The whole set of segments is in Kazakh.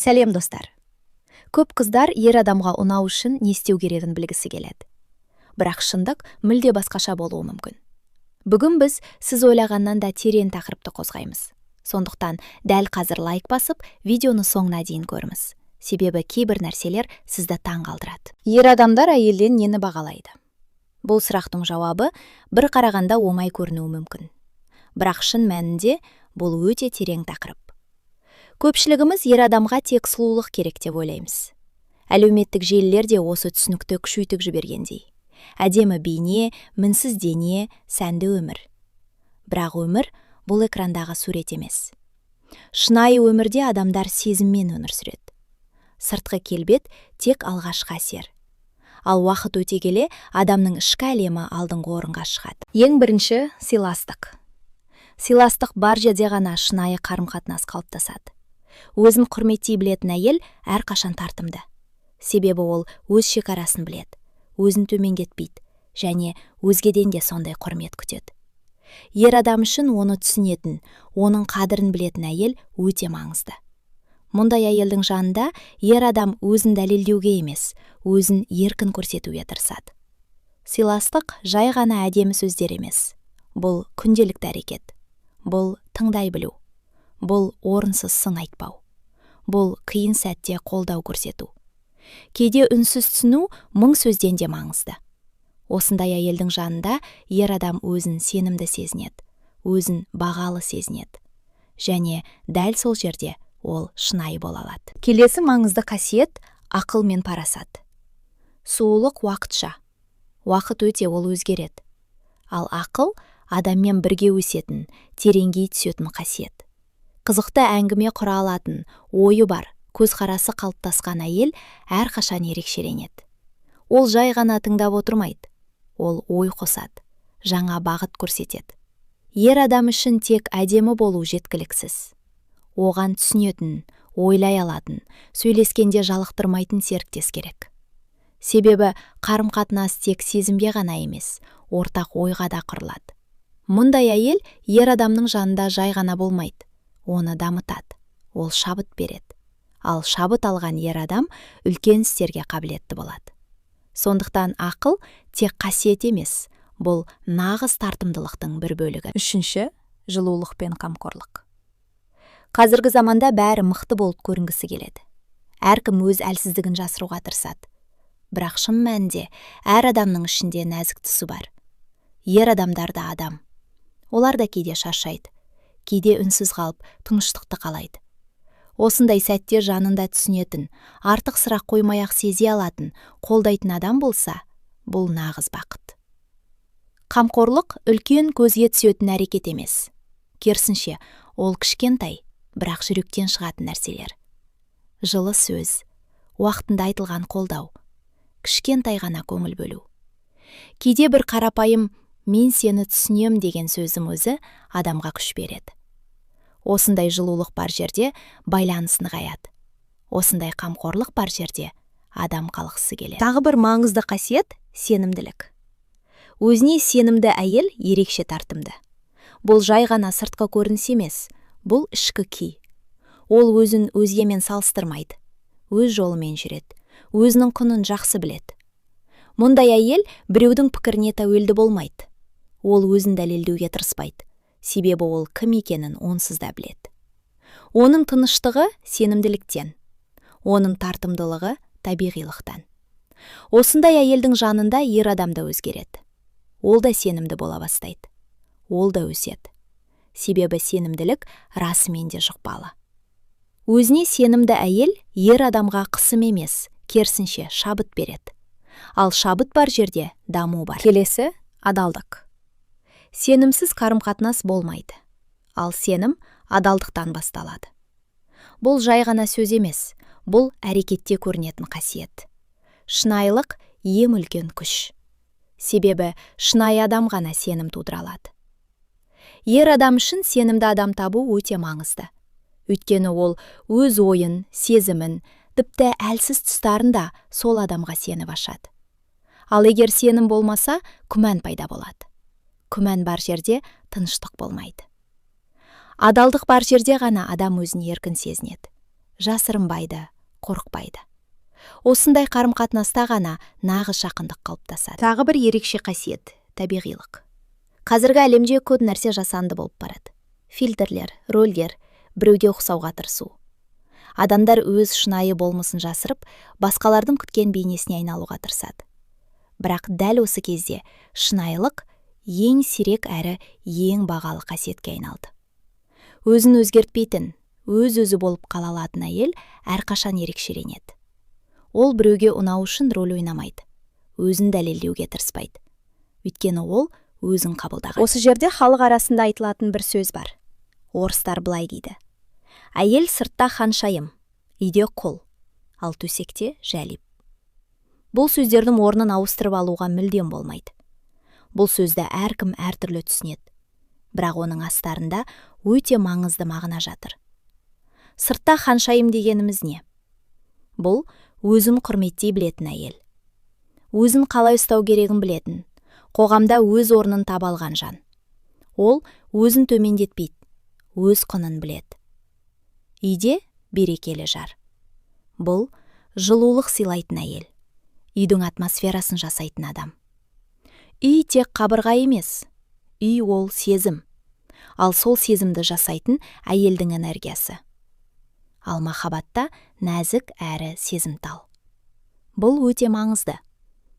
Сәлем достар. Көп қыздар ер адамға ұнау үшін не істеу керегін білгісі келеді. Бірақ шындық мүлде басқаша болуы мүмкін. Бүгін біз сіз ойлағаннан да терең тақырыпты қозғаймыз. Сондықтан дәл қазір лайк басып, видеоны соңына дейін көріңіз. Себебі кейбір нәрселер сізді таң қалдырады. Ер адамдар әйелден нені бағалайды? Бұл сұрақтың жауабы бір қарағанда оңай көрінуі мүмкін. Бірақ шын мәнінде бұл өте терең тақырып. Көпшілігіміз ер адамға тек сұлулық керек деп ойлаймыз. Әлеуметтік желілер де осы түсінікті күшейтіп жібергендей. Әдемі бейне, мінсіз дене, сәнді өмір. Бірақ өмір бұл экрандағы сурет емес. Шынайы өмірде адамдар сезіммен өмір сүреді. Сыртқы келбет тек алғашқы әсер. Ал уақыт өте келе адамның ішкі әлемі алдыңғы орынға шығады. Ең бірінші сыйластық. Сыйластық бар жерде ғана шынайы қарым-қатынас қалыптасады. Өзін құрметтей білетін әйел әрқашан тартымды. Себебі ол өз шекарасын біледі, өзін төмендетпейді және өзгеден де сондай құрмет күтеді. Ер адам үшін оны түсінетін, оның қадірін білетін әйел өте маңызды. Мұндай әйелдің жанында ер адам өзін дәлелдеуге емес, өзін еркін көрсетуге тырысады. Сыйластық жай ғана әдемі сөздер емес. Бұл күнделікті әрекет. Бұл тыңдай білу. Бұл орынсыз сын айтпау. Бұл қиын сәтте қолдау көрсету. Кейде үнсіз түсіну мың сөзден де маңызды. Осындай әйелдің жанында ер адам өзін сенімді сезінеді, өзін бағалы сезінеді. Және дәл сол жерде ол шынайы бола алады. Келесі маңызды қасиет ақыл мен парасат. Сұлулық уақытша. Уақыт өте ол өзгереді. Ал ақыл адаммен бірге өсетін, тереңге түсетін қасиет. Қызықты әңгіме құра алатын, ойы бар, көзқарасы қалыптасқан әйел әрқашан ерекшеленеді. Ол жай ғана тыңдап отырмайды. Ол ой қосады, жаңа бағыт көрсетеді. Ер адам үшін тек әдемі болу жеткіліксіз. Оған түсінетін, ойлай алатын, сөйлескенде жалықтырмайтын серіктес керек. Себебі қарым-қатынас тек сезімге ғана емес, ортақ ойға да құрылады. Мұндай әйел ер адамның жанында жай ғана болмайды. Оны дамытады, ол шабыт береді. Ал шабыт алған ер адам үлкен істерге қабілетті болады. Сондықтан ақыл тек қасиет емес, бұл нағыз тартымдылықтың бір бөлігі. Үшінші, жылулық пен қамқорлық. Қазіргі заманда бәрі мықты болып көрінгісі келеді. Әркім өз әлсіздігін жасыруға тырысады. Бірақ шын мәнінде әр адамның ішінде нәзік тұсы бар. Ер адамдар да адам. Олар да кейде шаршайды. Кейде үнсіз қалып, тыныштықты қалайды. Осындай сәтте жанында түсінетін, артық сұрақ қоймай-ақ сезе алатын, қолдайтын адам болса, бұл нағыз бақыт. Қамқорлық үлкен көзге түсетін әрекет емес. Керісінше, ол кішкентай, бірақ жүректен шығатын нәрселер. Жылы сөз, уақытында айтылған қолдау, кішкентай ғана көңіл бөлу. Кейде бір қарапайым «мен сені түсінем» деген сөзім өзі адамға күш береді. Осындай жылулық бар жерде байланыс нығаяды. Осындай қамқорлық бар жерде адам қалғысы келеді. Тағы бір маңызды қасиет – сенімділік. Өзіне сенімді әйел ерекше тартымды. Бұл жай ғана сыртқы көрініс емес, бұл ішкі күй. Ол өзін өзгемен салыстырмайды, өз жолымен жүреді, өзінің құнын жақсы біледі. Мұндай әйел біреудің пікіріне тәуелді болмайды. Ол өзін дәлелдеуге тырыспайды, себебі ол кім екенін онсыз да біледі. Оның тыныштығы сенімділіктен, оның тартымдылығы табиғилықтан. Осындай әйелдің жанында ер адам да өзгереді. Ол да сенімді бола бастайды. Ол да өседі. Себебі сенімділік расымен де жұқпалы. Өзіне сенімді әйел ер адамға қысым емес, керісінше шабыт береді. Ал шабыт бар жерде даму бар. Келесі адалдық. Сенімсіз қарым-қатынас болмайды. Ал сенім адалдықтан басталады. Бұл жай ғана сөз емес, бұл әрекетте көрінетін қасиет. Шынайылық ең үлкен күш. Себебі шынайы адам ғана сенім тудыра алады. Ер адам үшін сенімді адам табу өте маңызды. Өйткені ол өз ойын, сезімін, тіпті әлсіз тұстарында сол адамға сеніп ашады. Ал егер сенім болмаса, күмән пайда болады. Күмән бар жерде тыныштық болмайды. Адалдық бар жерде ғана адам өзін еркін сезінеді. жасырынбайды, қорықпайды. Осындай қарым-қатынаста ғана нағыз жақындық қалыптасады. Тағы бір ерекше қасиет – табиғилық. Қазіргі әлемде көп нәрсе жасанды болып барады. Фильтрлер, рөлдер, біреуге ұқсауға тырысу. Адамдар өз шынайы болмысын жасырып, басқалардың күткен бейнесіне айналуға тырысады. Бірақ дәл осы кезде шынайылық ең сирек әрі ең бағалы қасиетке айналды. Өзін өзгертпейтін, өз-өзі болып қала алатын әйел әрқашан ерекшеленеді. Ол біреуге ұнау үшін рөл ойнамайды, өзін дәлелдеуге тырыспайды. Өйткені ол өзін қабылдаған. Осы жерде халық арасында айтылатын бір сөз бар. Орыстар былай дейді: әйел сыртта ханшайым, үйде құл, ал төсекте жәлип. Бұл сөздердің орнын ауыстырып алуға мүлдем болмайды. Бұл сөзді әркім әртүрлі түсінеді. Бірақ оның астарында өте маңызды мағына жатыр. Сыртта ханшайым дегеніміз не? Бұл өзін құрметтей білетін әйел. Өзін қалай ұстау керегін білетін, қоғамда өз орнын таба алған жан. Ол өзін төмендетпейді, өз құнын біледі. Үйде берекелі жар. Бұл жылулық сыйлайтын әйел. Үйдің атмосферасын жасайтын адам. Үй тек қабырға емес, үй ол сезім. Ал сол сезімді жасайтын әйелдің энергиясы. Ал махаббатта нәзік әрі сезімтал. Бұл өте маңызды.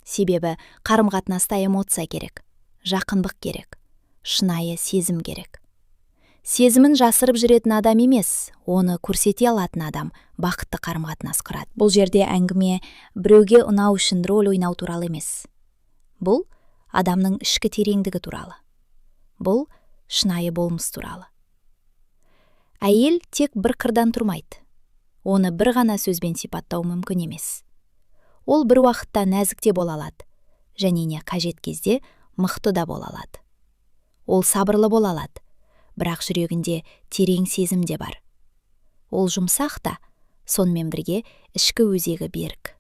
Себебі қарым-қатынаста эмоция керек, жақындық керек, шынайы сезім керек. Сезімін жасырып жүретін адам емес, оны көрсете алатын адам бақытты қарым-қатынас құрады. Бұл жерде әңгіме біреуге ұнау үшін рөл ойнау туралы емес. Бұл адамның ішкі тереңдігі туралы. Бұл шынайы болмыс туралы. Әйел тек бір қырдан тұрмайды. Оны бір ғана сөзбен сипаттау мүмкін емес. Ол бір уақытта нәзік те бола алады, және не қажет кезде мықты да бола алады. Ол сабырлы бола алады, бірақ жүрегінде терең сезім де бар. Ол жұмсақ та, сонымен бірге ішкі өзегі берік.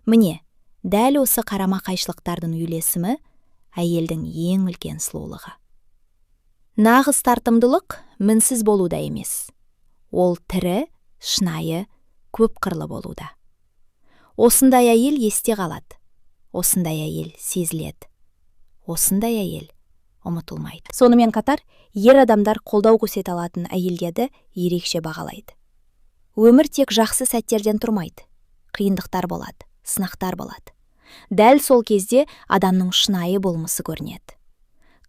Міне, дәл осы қарама-қайшылықтардың үйлесімі әйелдің ең үлкен сұлулығы. Нағыз тартымдылық мінсіз болуда емес. Ол тірі, шынайы, көп қырлы болуда. Осындай әйел есте қалады. Осындай әйел сезіледі. Осындай әйел ұмытылмайды. Сонымен қатар, ер адамдар қолдау көрсете алатын әйелдерді ерекше бағалайды. Өмір тек жақсы сәттерден тұрмайды. Қиындықтар болады, сынақтар болады. Дәл сол кезде адамның шынайы болмысы көрінеді.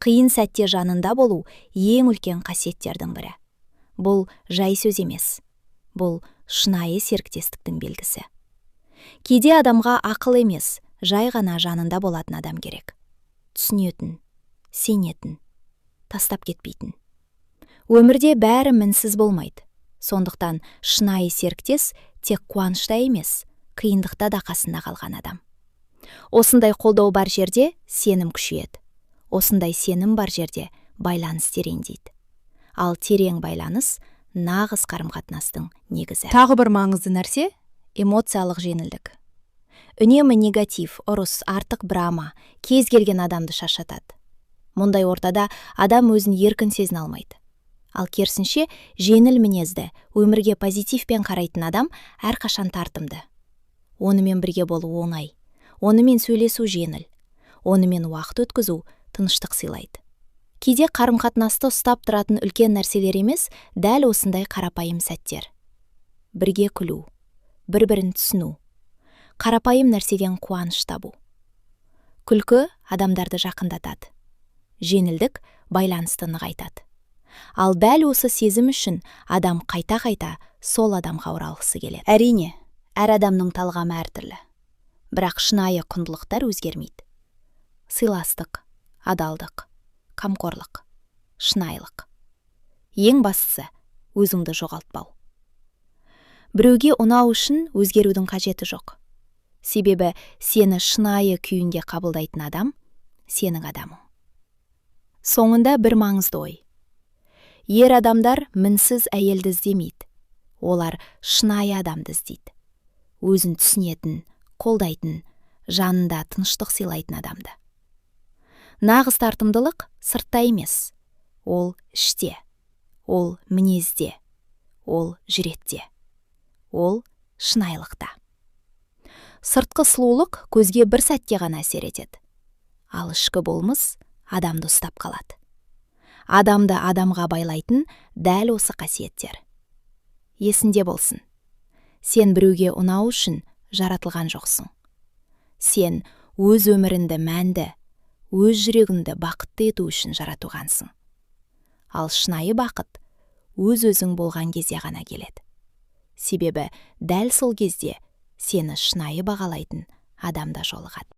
Қиын сәтте жанында болу ең үлкен қасиеттердің бірі. Бұл жай сөз емес. Бұл шынайы серіктестіктің белгісі. Кейде адамға ақыл емес, жай ғана жанында болатын адам керек. Түсінетін, сенетін, тастап кетпейтін. Өмірде бәрі мінсіз болмайды. Сондықтан шынайы серіктес тек қуанышта емес, қиындықта да қасында қалған адам. Осындай қолдау бар жерде сенім күшейеді. Осындай сенім бар жерде байланыс тереңдейді. Ал терең байланыс нағыз қарым-қатынастың негізі. Тағы бір маңызды нәрсе – эмоциялық жеңілдік. Үнемі негатив, ұрыс, артық драма кез келген адамды шаршатады. Мұндай ортада адам өзін еркін сезіне алмайды. Ал керісінше жеңіл мінезді, өмірге позитивпен қарайтын адам әрқашан тартымды. Онымен бірге болу оңай, онымен сөйлесу жеңіл, онымен уақыт өткізу тыныштық сыйлайды. Кейде қарым-қатынасты ұстап тұратын үлкен нәрселер емес, дәл осындай қарапайым сәттер. Бірге күлу, бір-бірін түсіну, қарапайым нәрседен қуаныш табу. Күлкі адамдарды жақындатады. Жеңілдік байланысты нығайтады. Ал дәл осы сезім үшін адам қайта-қайта сол адамға оралғысы келеді. Әрине, әр адамның талғамы әртүрлі. Бірақ шынайы құндылықтар өзгермейді. Сыйластық, адалдық, қамқорлық, шынайылық. Ең бастысы өзіңді жоғалтпау. Біреуге ұнау үшін өзгерудің қажеті жоқ. Себебі сені шынайы күйінде қабылдайтын адам сенің адамың. Соңында бір маңызды ой. Ер адамдар мінсіз әйелді іздемейді. Олар шынайы адамды іздейді. Өзін түсінетін, қолдайтын, жанында тыныштық сыйлайтын адамды. Нағыз тартымдылық сыртта емес. Ол іште, ол мінезде, ол жүретте. ол шынайылықта. Сыртқы сұлулық көзге бір сәтке ғана әсер етеді, ал ішкі болмыс адамды ұстап қалады. Адамды адамға байлайтын дәл осы қасиеттер. Есінде болсын, сен біреуге ұнау үшін жаратылған жоқсың. Сен өз өміріңді мәнді, өз жүрегіңді бақытты ету үшін жаратылғансың. Ал шынайы бақыт өз өзің болған кезде ғана келеді. Себебі дәл сол кезде сені шынайы бағалайтын адамда жолығады.